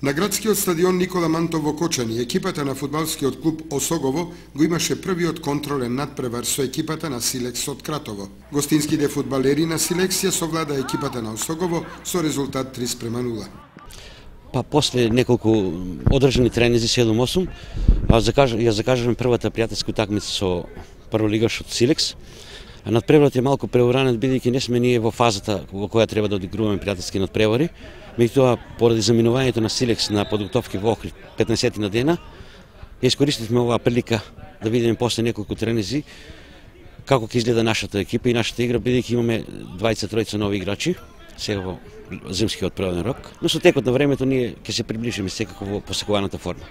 На градскиот стадион Никола Мантов во Кочани, екипата на фудбалскиот клуб Осогово го имаше првиот контролен надпревар со екипата на Силекс од Кратово. Гостинските фудбалери на Силекс ја совлада екипата на Осогово со резултат 3:0. Па после неколку одржани тренинзи 7-8, ја закажавме првата пријателска утакмица со прволигаш од Силекс. Надпреварот е малку преуранет, бидејќи не сме ние во фазата во која треба да одигруваме пријателски надпревари. Меѓутоа, поради заминувањето на Силекс на подготовки во Охрид 15 на дена, ја искористивме оваа прилика да видиме после неколку тренинзи како ќе изгледа нашата екипа и нашата игра, бидејќи имаме 20-тројца нови играчи сега во зимскиот природен рок, но со текот на времето ние ќе се приближиме секако во посекуваната форма.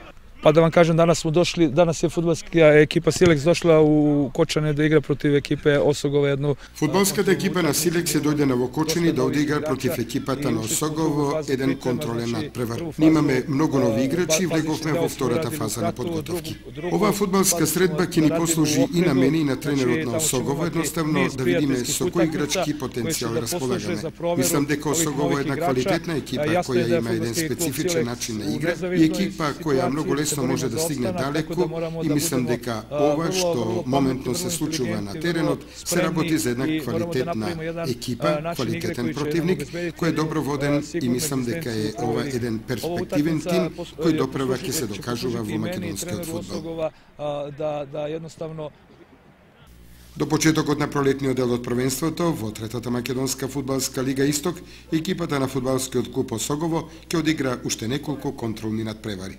Pa da vam kažem, danas je fudbalska ekipa Silex došla u Kočane da igra protiv ekipe Osogovo jednu. Фудбалската екипа на Силекс се дојде на во Кочани да одигра против екипата на Осогово еден контролен надпревар. Имаме многу нови играчи и влеговме во втората фаза на подготовки. Оваа фудбалска средба ќе ни послужи и на мене и на тренерот на Осогово едноставно да видиме со кој играчки потенцијал располагаме. Мислам дека Осогово е една квалитетна екипа која има еден специфичен начин на игра и екипа која многу лесно може да стигне далеко и мислам дека ова што моментно се случува на теренот се работи за една квалитетна екипа, квалитетен противник кој е добро воден и мислам дека е ова еден перспективен тим кој допрева ќе се докажува во македонскиот фудбал. До почетокот на пролетниот дел од првенството во третата македонска фудбалска лига Исток, екипата на фудбалскиот клуб Осогово ќе одигра уште неколку контролни надпревари.